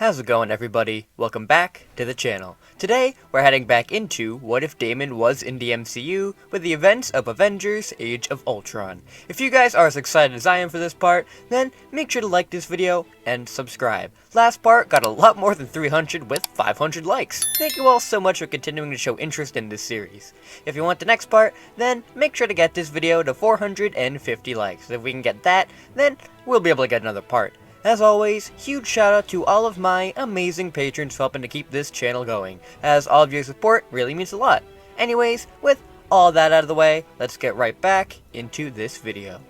How's it going, everybody? Welcome back to the channel. Today, we're heading back into What If Damon Was in the MCU with the events of Avengers Age of Ultron. If you guys are as excited as I am for this part, then make sure to like this video and subscribe. Last part got a lot more than 300 with 500 likes. Thank you all so much for continuing to show interest in this series. If you want the next part, then make sure to get this video to 450 likes. If we can get that, then we'll be able to get another part. As always, huge shout out to all of my amazing patrons for helping to keep this channel going, as all of your support really means a lot. Anyways, with all that out of the way, let's get right back into this video.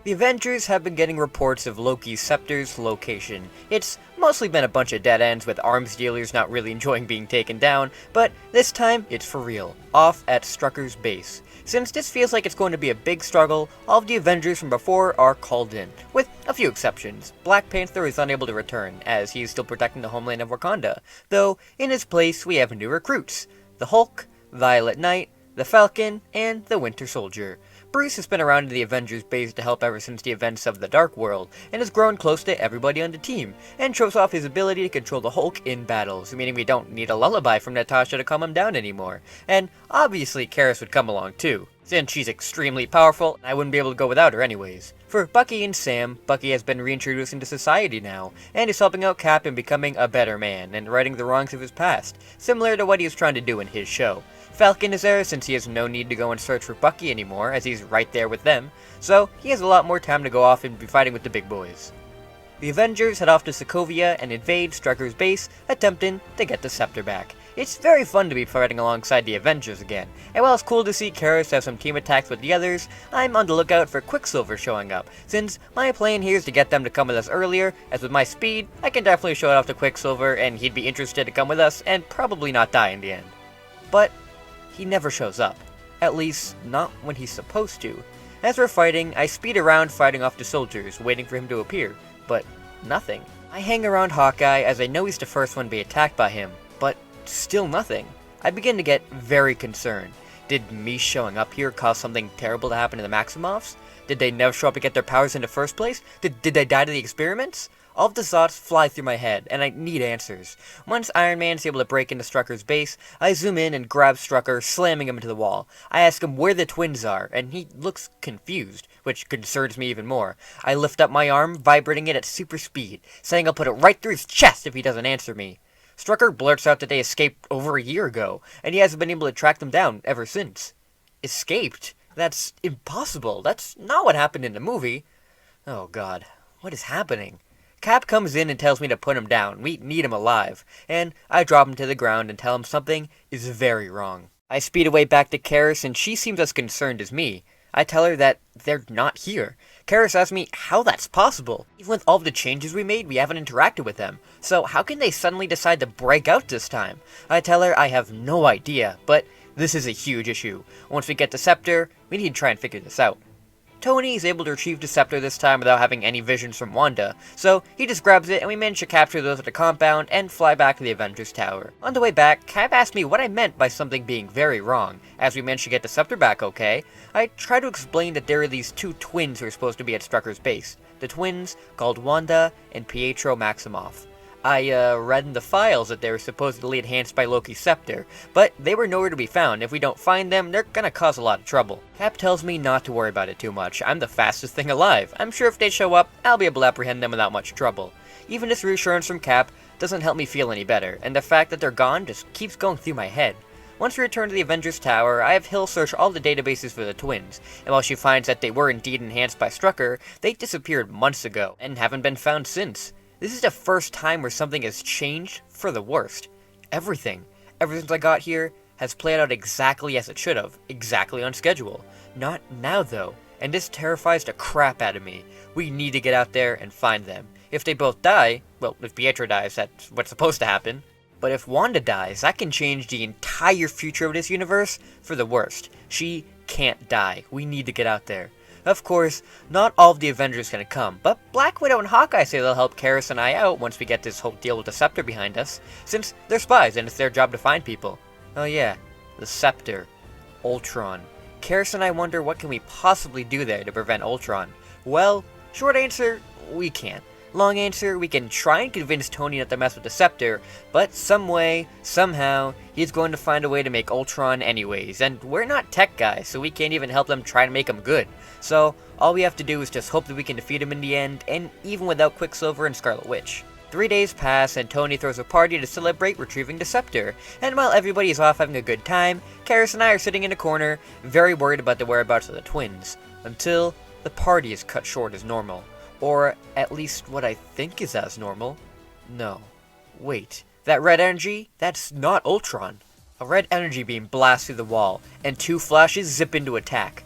The Avengers have been getting reports of Loki's scepter's location. It's mostly been a bunch of dead ends with arms dealers not really enjoying being taken down, but this time it's for real, off at Strucker's base. Since this feels like it's going to be a big struggle, all of the Avengers from before are called in, with a few exceptions. Black Panther is unable to return, as he is still protecting the homeland of Wakanda, though in his place we have new recruits: the Hulk, Violet Knight, the Falcon, and the Winter Soldier. Bruce has been around in the Avengers base to help ever since the events of the Dark World, and has grown close to everybody on the team, and shows off his ability to control the Hulk in battles, meaning we don't need a lullaby from Natasha to calm him down anymore. And obviously Karis would come along too, since she's extremely powerful, and I wouldn't be able to go without her anyways. For Bucky and Sam, Bucky has been reintroduced into society now, and is helping out Cap in becoming a better man, and righting the wrongs of his past, similar to what he was trying to do in his show. Falcon is there since he has no need to go and search for Bucky anymore, as he's right there with them, so he has a lot more time to go off and be fighting with the big boys. The Avengers head off to Sokovia and invade Strucker's base, attempting to get the scepter back. It's very fun to be fighting alongside the Avengers again, and while it's cool to see Karis have some team attacks with the others, I'm on the lookout for Quicksilver showing up, since my plan here is to get them to come with us earlier, as with my speed, I can definitely show it off to Quicksilver and he'd be interested to come with us and probably not die in the end. But he never shows up. At least, not when he's supposed to. As we're fighting, I speed around fighting off the soldiers, waiting for him to appear, but nothing. I hang around Hawkeye as I know he's the first one to be attacked by him, but still nothing. I begin to get very concerned. Did me showing up here cause something terrible to happen to the Maximoffs? Did they never show up to get their powers in the first place? Did they die to the experiments? All of the thoughts fly through my head, and I need answers. Once Iron Man is able to break into Strucker's base, I zoom in and grab Strucker, slamming him into the wall. I ask him where the twins are, and he looks confused, which concerns me even more. I lift up my arm, vibrating it at super speed, saying I'll put it right through his chest if he doesn't answer me. Strucker blurts out that they escaped over a year ago, and he hasn't been able to track them down ever since. Escaped? That's impossible. That's not what happened in the movie. Oh god, what is happening? Cap comes in and tells me to put him down. We need him alive. And I drop him to the ground and tell him something is very wrong. I speed away back to Karis and she seems as concerned as me. I tell her that they're not here. Karis asks me how that's possible. Even with all of the changes we made, we haven't interacted with them. So how can they suddenly decide to break out this time? I tell her I have no idea, but this is a huge issue. Once we get the scepter, we need to try and figure this out. Tony is able to retrieve the scepter this time without having any visions from Wanda, so he just grabs it and we manage to capture those at the compound and fly back to the Avengers Tower. On the way back, Cap asked me what I meant by something being very wrong. As we managed to get the scepter back okay, I try to explain that there are these two twins who are supposed to be at Strucker's base. The twins called Wanda and Pietro Maximoff. I read in the files that they were supposedly enhanced by Loki's scepter, but they were nowhere to be found. If we don't find them, they're gonna cause a lot of trouble. Cap tells me not to worry about it too much. I'm the fastest thing alive. I'm sure if they show up, I'll be able to apprehend them without much trouble. Even this reassurance from Cap doesn't help me feel any better, and the fact that they're gone just keeps going through my head. Once we return to the Avengers Tower, I have Hill search all the databases for the twins, and while she finds that they were indeed enhanced by Strucker, they disappeared months ago, and haven't been found since. This is the first time where something has changed for the worst. Everything. Ever since I got here, has played out exactly as it should have, exactly on schedule. Not now though, and this terrifies the crap out of me. We need to get out there and find them. If they both die, well, if Pietro dies, that's what's supposed to happen. But if Wanda dies, that can change the entire future of this universe for the worst. She can't die. We need to get out there. Of course, not all of the Avengers can come, but Black Widow and Hawkeye say they'll help Karis and I out once we get this whole deal with the scepter behind us, since they're spies and it's their job to find people. Oh yeah, the scepter. Ultron. Karis and I wonder what can we possibly do there to prevent Ultron. Well, short answer, we can't. Long answer, we can try and convince Tony not to mess with the scepter, but some way, somehow, he's going to find a way to make Ultron anyways, and we're not tech guys, so we can't even help them try to make him good. So, all we have to do is just hope that we can defeat him in the end, and even without Quicksilver and Scarlet Witch. 3 days pass, and Tony throws a party to celebrate retrieving the scepter, and while everybody is off having a good time, Karis and I are sitting in a corner, very worried about the whereabouts of the twins, until the party is cut short as normal. Or at least what I think is as normal. No. Wait. That red energy? That's not Ultron. A red energy beam blasts through the wall, and 2 flashes zip into attack.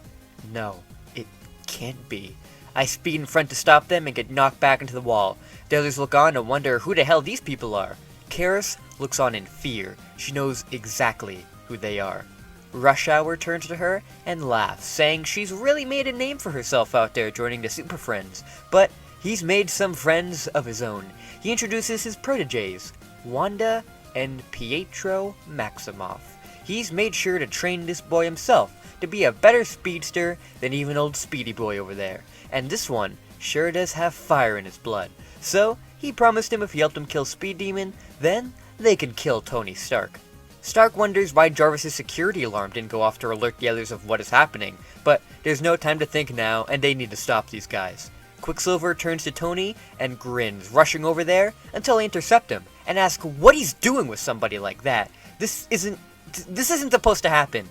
No. It can't be. I speed in front to stop them and get knocked back into the wall. The others look on and wonder who the hell these people are. Karis looks on in fear. She knows exactly who they are. Rush Hour turns to her and laughs, saying she's really made a name for herself out there joining the Super Friends, but he's made some friends of his own. He introduces his proteges, Wanda and Pietro Maximoff. He's made sure to train this boy himself to be a better speedster than even old Speedy Boy over there, and this one sure does have fire in his blood. So, he promised him if he helped him kill Speed Demon, then they can kill Tony Stark. Stark wonders why Jarvis's security alarm didn't go off to alert the others of what is happening, but there's no time to think now, and they need to stop these guys. Quicksilver turns to Tony and grins, rushing over there until I intercept him and ask what he's doing with somebody like that. This isn't supposed to happen.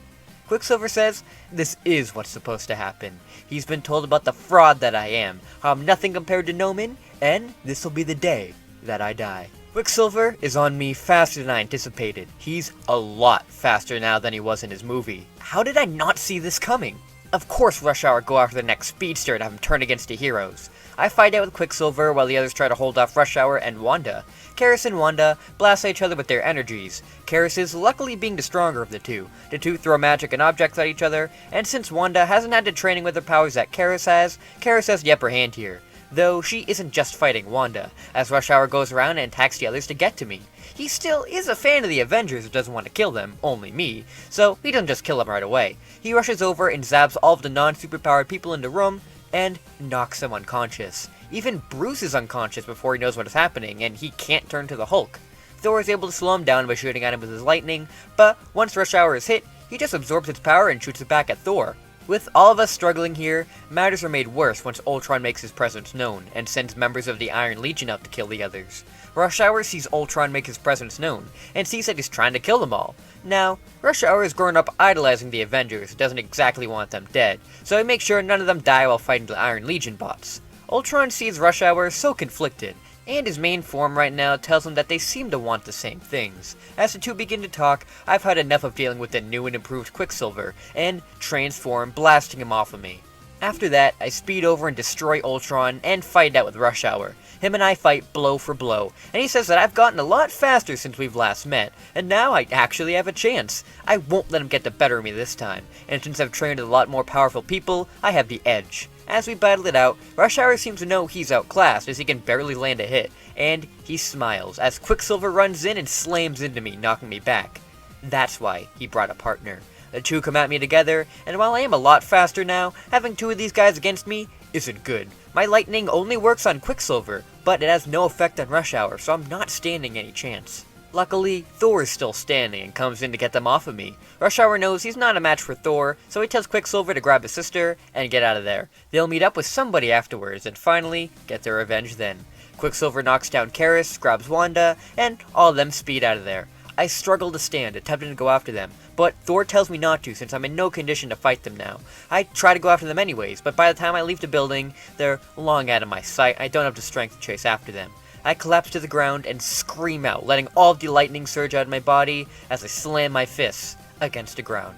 Quicksilver says this is what's supposed to happen. He's been told about the fraud that I am, how I'm nothing compared to Noman, and this'll be the day that I die. Quicksilver is on me faster than I anticipated. He's a lot faster now than he was in his movie. How did I not see this coming? Of course Rush Hour go after the next speedster to have him turn against the heroes. I fight out with Quicksilver while the others try to hold off Rush Hour and Wanda. Karis and Wanda blast at each other with their energies. Karis is luckily being the stronger of the two. The two throw magic and objects at each other, and since Wanda hasn't had the training with the powers that Karis has the upper hand here. Though she isn't just fighting Wanda, as Rush Hour goes around and attacks the others to get to me. He still is a fan of the Avengers but doesn't want to kill them, only me, so he doesn't just kill them right away. He rushes over and zaps all of the non-superpowered people in the room, and knocks them unconscious. Even Bruce is unconscious before he knows what is happening, and he can't turn to the Hulk. Thor is able to slow him down by shooting at him with his lightning, but once Rush Hour is hit, he just absorbs its power and shoots it back at Thor. With all of us struggling here, matters are made worse once Ultron makes his presence known, and sends members of the Iron Legion out to kill the others. Rush Hour sees Ultron make his presence known, and sees that he's trying to kill them all. Now, Rush Hour has grown up idolizing the Avengers, doesn't exactly want them dead, so he makes sure none of them die while fighting the Iron Legion bots. Ultron sees Rush Hour so conflicted, and his main form right now tells him that they seem to want the same things. As the two begin to talk, I've had enough of dealing with the new and improved Quicksilver, and transform, blasting him off of me. After that, I speed over and destroy Ultron, and fight out with Rush Hour. Him and I fight blow for blow, and he says that I've gotten a lot faster since we've last met, and now I actually have a chance. I won't let him get the better of me this time, and since I've trained a lot more powerful people, I have the edge. As we battle it out, Rush Hour seems to know he's outclassed as he can barely land a hit, and he smiles as Quicksilver runs in and slams into me, knocking me back. That's why he brought a partner. The two come at me together, and while I am a lot faster now, having two of these guys against me isn't good. My lightning only works on Quicksilver, but it has no effect on Rush Hour, so I'm not standing any chance. Luckily, Thor is still standing and comes in to get them off of me. Rush Hour knows he's not a match for Thor, so he tells Quicksilver to grab his sister and get out of there. They'll meet up with somebody afterwards and finally get their revenge then. Quicksilver knocks down Karis, grabs Wanda, and all of them speed out of there. I struggle to stand, attempting to go after them, but Thor tells me not to since I'm in no condition to fight them now. I try to go after them anyways, but by the time I leave the building, they're long out of my sight. I don't have the strength to chase after them. I collapse to the ground and scream out, letting all of the lightning surge out of my body as I slam my fists against the ground.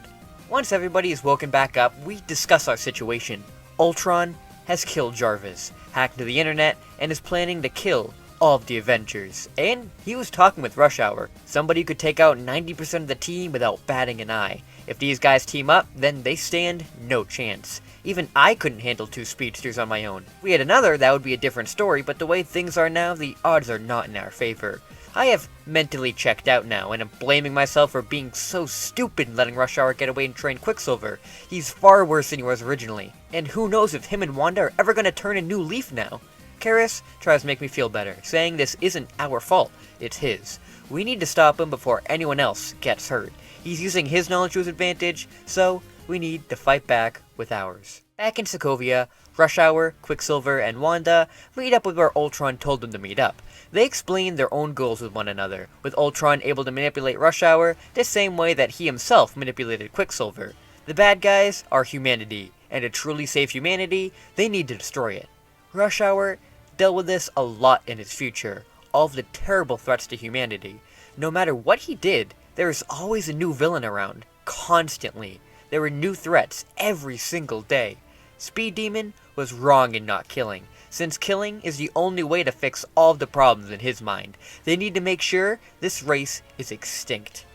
Once everybody is woken back up, we discuss our situation. Ultron has killed Jarvis, hacked into the internet, and is planning to kill all of the Avengers. And he was talking with Rush Hour, somebody who could take out 90% of the team without batting an eye. If these guys team up, then they stand no chance. Even I couldn't handle two speedsters on my own. If we had another, that would be a different story, but the way things are now, the odds are not in our favor. I have mentally checked out now, and am blaming myself for being so stupid and letting Rush Hour get away and train Quicksilver. He's far worse than he was originally, and who knows if him and Wanda are ever going to turn a new leaf now. Karis tries to make me feel better, saying this isn't our fault, it's his. We need to stop him before anyone else gets hurt. He's using his knowledge to his advantage, so we need to fight back with ours. Back in Sokovia, Rush Hour, Quicksilver, and Wanda meet up with where Ultron told them to meet up. They explain their own goals with one another, with Ultron able to manipulate Rush Hour the same way that he himself manipulated Quicksilver. The bad guys are humanity, and to truly save humanity, they need to destroy it. Rush Hour dealt with this a lot in his future, all of the terrible threats to humanity. No matter what he did, there is always a new villain around, constantly. There were new threats every single day. Speed Demon was wrong in not killing, since killing is the only way to fix all of the problems in his mind. They need to make sure this race is extinct.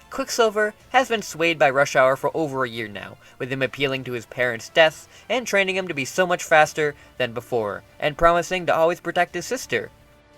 Quicksilver has been swayed by Rush Hour for over a year now, with him appealing to his parents' deaths and training him to be so much faster than before, and promising to always protect his sister.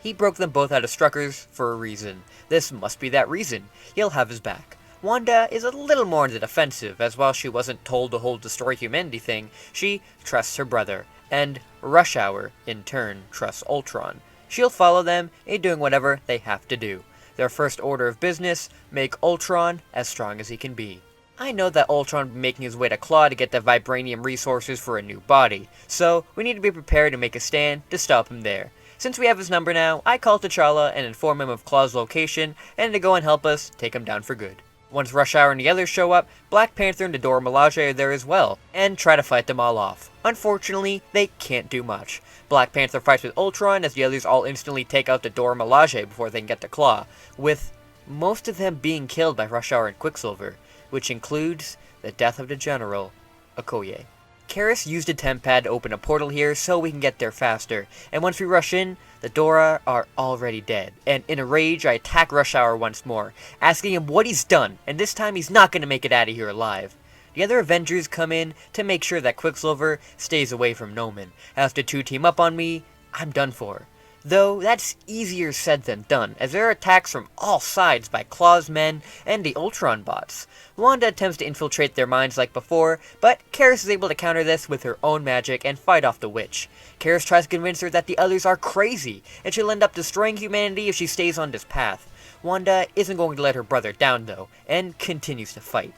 He broke them both out of Struckers for a reason. This must be that reason. He'll have his back. Wanda is a little more on the defensive, as while she wasn't told the whole destroy humanity thing, she trusts her brother, and Rush Hour, in turn, trusts Ultron. She'll follow them in doing whatever they have to do. Their first order of business, make Ultron as strong as he can be. I know that Ultron will be making his way to Claw to get the vibranium resources for a new body, so we need to be prepared to make a stand to stop him there. Since we have his number now, I call T'Challa and inform him of Claw's location and to go and help us take him down for good. Once Rush Hour and the others show up, Black Panther and the Dora Milaje are there as well, and try to fight them all off. Unfortunately, they can't do much. Black Panther fights with Ultron as the others all instantly take out the Dora Milaje before they can get to Claw, with most of them being killed by Rush Hour and Quicksilver, which includes the death of the General, Okoye. Karis used a temp pad to open a portal here so we can get there faster, and once we rush in, the Dora are already dead, and in a rage I attack Rush Hour once more, asking him what he's done, and this time he's not going to make it out of here alive. The other Avengers come in to make sure that Quicksilver stays away from Noman. As the two team up on me, I'm done for. Though that's easier said than done, as there are attacks from all sides by Claw's men and the Ultron bots. Wanda attempts to infiltrate their minds like before, but Karis is able to counter this with her own magic and fight off the witch. Karis tries to convince her that the others are crazy, and she'll end up destroying humanity if she stays on this path. Wanda isn't going to let her brother down though, and continues to fight.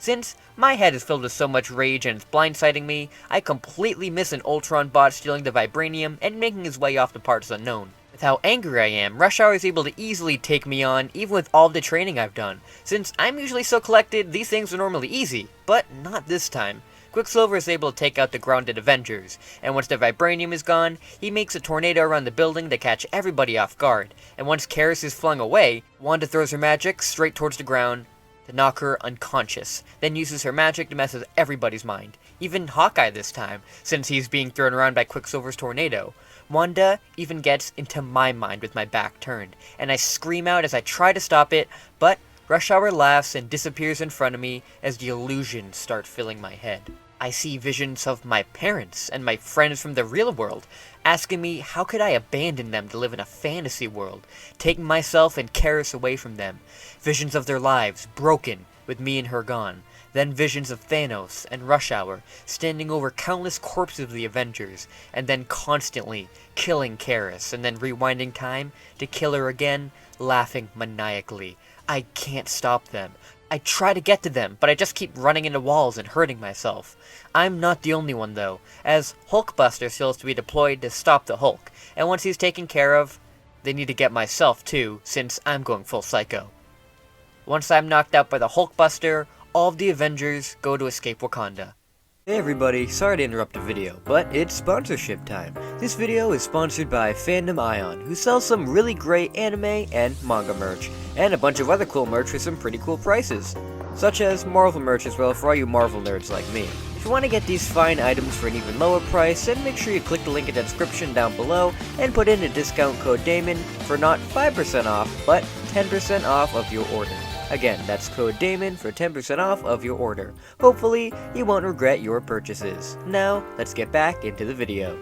Since my head is filled with so much rage and it's blindsiding me, I completely miss an Ultron bot stealing the vibranium and making his way off to parts unknown. With how angry I am, Rush Hour is able to easily take me on even with all the training I've done. Since I'm usually so collected, these things are normally easy, but not this time. Quicksilver is able to take out the grounded Avengers, and once the vibranium is gone, he makes a tornado around the building to catch everybody off guard, and once Karis is flung away, Wanda throws her magic straight towards the ground to knock her unconscious, then uses her magic to mess with everybody's mind, even Hawkeye this time, since he's being thrown around by Quicksilver's tornado. Wanda even gets into my mind with my back turned, and I scream out as I try to stop it, but Rush Hour laughs and disappears in front of me as the illusions start filling my head. I see visions of my parents and my friends from the real world, asking me how could I abandon them to live in a fantasy world, taking myself and Karis away from them. Visions of their lives broken with me and her gone. Then visions of Thanos and Rush Hour standing over countless corpses of the Avengers, and then constantly killing Karis, and then rewinding time to kill her again, laughing maniacally. I can't stop them. I try to get to them, but I just keep running into walls and hurting myself. I'm not the only one though, as Hulkbuster still has to be deployed to stop the Hulk, and once he's taken care of, they need to get myself too, since I'm going full psycho. Once I'm knocked out by the Hulkbuster, all of the Avengers go to escape Wakanda. Hey everybody, sorry to interrupt the video, but it's sponsorship time. This video is sponsored by Fandom Ion, who sells some really great anime and manga merch, and a bunch of other cool merch for some pretty cool prices, such as Marvel merch as well for all you Marvel nerds like me. If you want to get these fine items for an even lower price, then make sure you click the link in the description down below and put in the discount code Damon for not 5% off, but 10% off of your order. Again, that's code Damon for 10% off of your order. Hopefully, you won't regret your purchases. Now, let's get back into the video.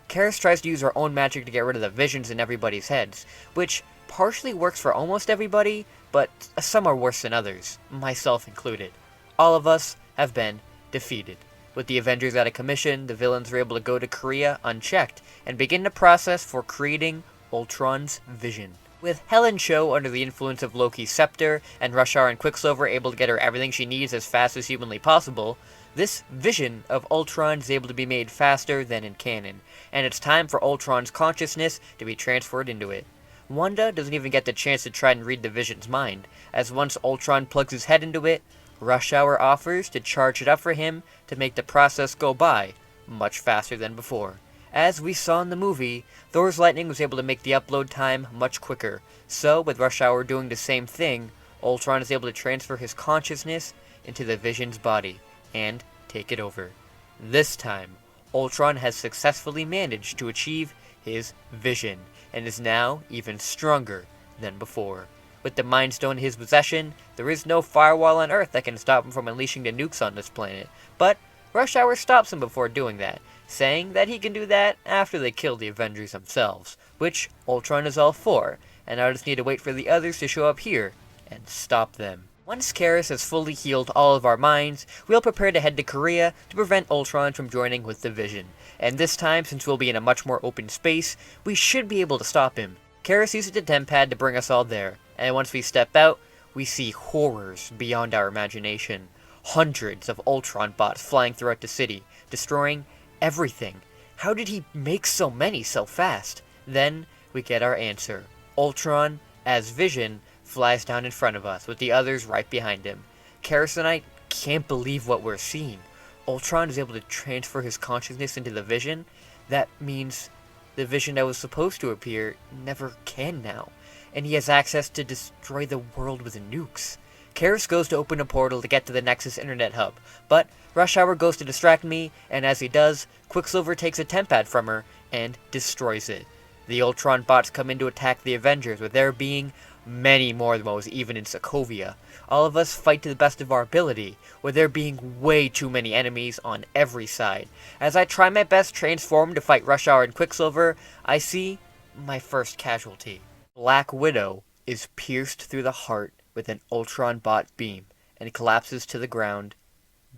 Karis tries to use her own magic to get rid of the visions in everybody's heads, which partially works for almost everybody, but some are worse than others, myself included. All of us have been defeated. With the Avengers out of commission, the villains were able to go to Korea unchecked and begin the process for creating Ultron's vision. With Helen Cho under the influence of Loki's scepter, and Rush Hour and Quicksilver able to get her everything she needs as fast as humanly possible, this vision of Ultron is able to be made faster than in canon, and it's time for Ultron's consciousness to be transferred into it. Wanda doesn't even get the chance to try and read the Vision's mind, as once Ultron plugs his head into it, Rush Hour offers to charge it up for him to make the process go by much faster than before. As we saw in the movie, Thor's lightning was able to make the upload time much quicker, so with Rush Hour doing the same thing, Ultron is able to transfer his consciousness into the Vision's body and take it over. This time, Ultron has successfully managed to achieve his vision, and is now even stronger than before. With the Mind Stone in his possession, there is no firewall on Earth that can stop him from unleashing the nukes on this planet, but Rush Hour stops him before doing that, saying that he can do that after they kill the Avengers themselves, which Ultron is all for, and I just need to wait for the others to show up here and stop them. Once Karis has fully healed all of our minds, we'll prepare to head to Korea to prevent Ultron from joining with the Vision. And this time, since we'll be in a much more open space, we should be able to stop him. Karis uses the TemPad to bring us all there, and once we step out, we see horrors beyond our imagination. Hundreds of Ultron bots flying throughout the city, destroying everything. How did he make so many so fast? Then we get our answer. Ultron, as Vision, flies down in front of us, with the others right behind him. Karis and I can't believe what we're seeing. Ultron is able to transfer his consciousness into the Vision. That means the Vision that was supposed to appear never can now, and he has access to destroy the world with nukes. Karis goes to open a portal to get to the Nexus Internet Hub, but Rush Hour goes to distract me, and as he does, Quicksilver takes a TemPad from her and destroys it. The Ultron bots come in to attack the Avengers, with there being many more than what was even in Sokovia. All of us fight to the best of our ability, with there being way too many enemies on every side. As I try my best transform to fight Rush Hour and Quicksilver, I see my first casualty. Black Widow is pierced through the heart with an Ultron bot beam, and collapses to the ground,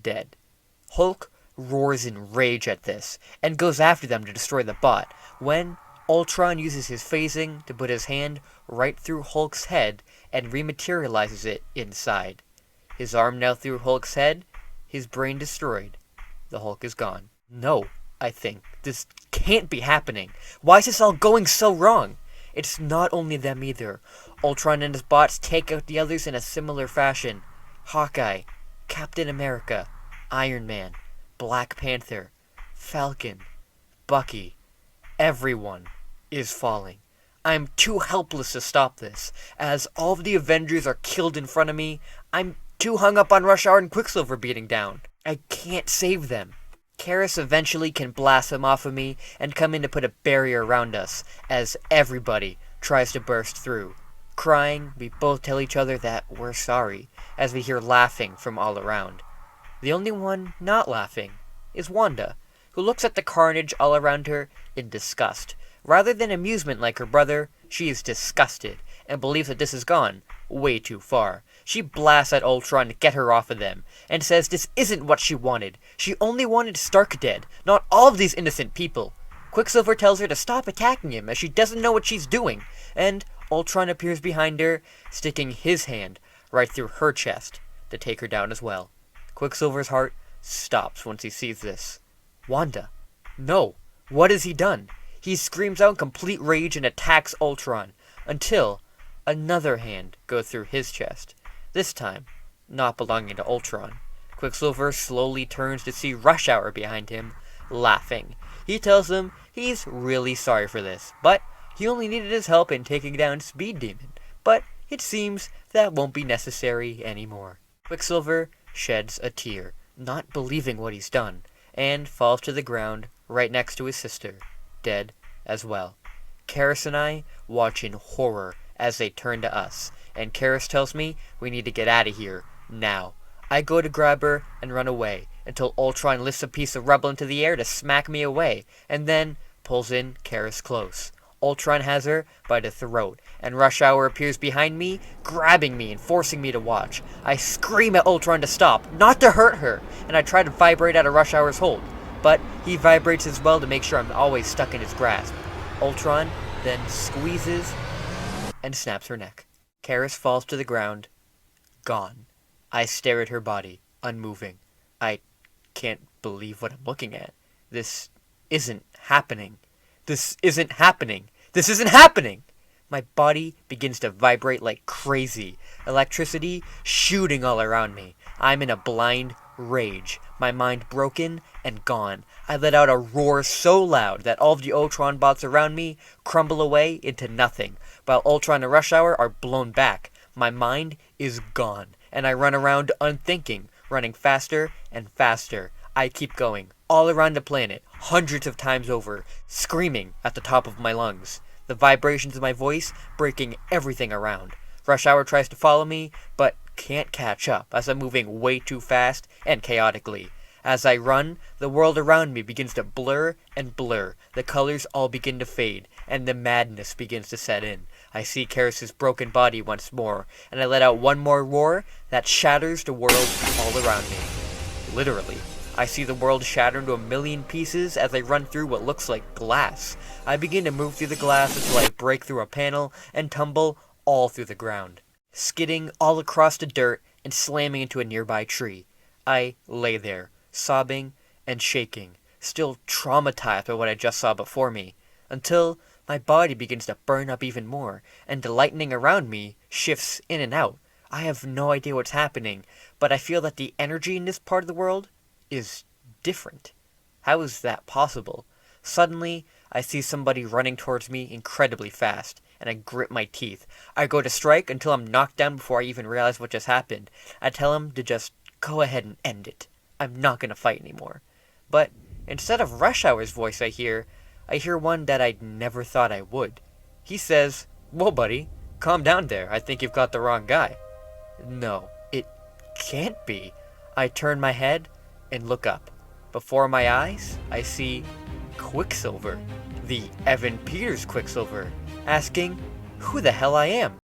dead. Hulk roars in rage at this, and goes after them to destroy the bot, when Ultron uses his phasing to put his hand right through Hulk's head and rematerializes it inside. His arm now through Hulk's head, his brain destroyed. The Hulk is gone. No, I think. This can't be happening. Why is this all going so wrong? It's not only them either. Ultron and his bots take out the others in a similar fashion. Hawkeye, Captain America, Iron Man, Black Panther, Falcon, Bucky. Everyone is falling. I'm too helpless to stop this. As all of the Avengers are killed in front of me, I'm too hung up on Rush Hour and Quicksilver beating down. I can't save them. Karis eventually can blast them off of me and come in to put a barrier around us, as everybody tries to burst through. Crying, we both tell each other that we're sorry, as we hear laughing from all around. The only one not laughing is Wanda, who looks at the carnage all around her in disgust. Rather than amusement like her brother, she is disgusted, and believes that this has gone way too far. She blasts at Ultron to get her off of them, and says this isn't what she wanted. She only wanted Stark dead, not all of these innocent people. Quicksilver tells her to stop attacking him, as she doesn't know what she's doing, and Ultron appears behind her, sticking his hand right through her chest to take her down as well. Quicksilver's heart stops once he sees this. Wanda, no, what has he done? He screams out in complete rage and attacks Ultron, until another hand goes through his chest, this time not belonging to Ultron. Quicksilver slowly turns to see Rush Hour behind him, laughing. He tells him he's really sorry for this, but he only needed his help in taking down Speed Demon, but it seems that won't be necessary anymore. Quicksilver sheds a tear, not believing what he's done, and falls to the ground right next to his sister, dead as well. Karis and I watch in horror as they turn to us, and Karis tells me we need to get out of here now. I go to grab her and run away, until Ultron lifts a piece of rubble into the air to smack me away, and then pulls in Karis close. Ultron has her by the throat, and Rush Hour appears behind me, grabbing me and forcing me to watch. I scream at Ultron to stop, not to hurt her, and I try to vibrate out of Rush Hour's hold, but he vibrates as well to make sure I'm always stuck in his grasp. Ultron then squeezes and snaps her neck. Karis falls to the ground, gone. I stare at her body, unmoving. I can't believe what I'm looking at. This isn't happening. This isn't happening. This isn't happening! My body begins to vibrate like crazy. Electricity shooting all around me. I'm in a blind rage. My mind broken and gone. I let out a roar so loud that all of the Ultron bots around me crumble away into nothing, while Ultron and Rush Hour are blown back. My mind is gone, and I run around unthinking, running faster and faster. I keep going, all around the planet, hundreds of times over, screaming at the top of my lungs, the vibrations of my voice breaking everything around. Rush Hour tries to follow me, but can't catch up as I'm moving way too fast and chaotically. As I run, the world around me begins to blur and blur. The colors all begin to fade, and the madness begins to set in. I see Karis' broken body once more, and I let out one more roar that shatters the world all around me. Literally. I see the world shatter into a million pieces as I run through what looks like glass. I begin to move through the glass until I break through a panel and tumble all through the ground, skidding all across the dirt and slamming into a nearby tree. I lay there, sobbing and shaking, still traumatized by what I just saw before me, until my body begins to burn up even more, and the lightning around me shifts in and out. I have no idea what's happening, but I feel that the energy in this part of the world is different. How is that possible? Suddenly, I see somebody running towards me incredibly fast, and I grit my teeth. I go to strike until I'm knocked down before I even realize what just happened. I tell him to just go ahead and end it. I'm not gonna fight anymore. But instead of Rush Hour's voice I hear one that I never thought I would. He says, "Whoa, buddy, calm down there. I think you've got the wrong guy." No, it can't be. I turn my head and look up. Before my eyes, I see Quicksilver, the Evan Peters Quicksilver, asking who the hell I am.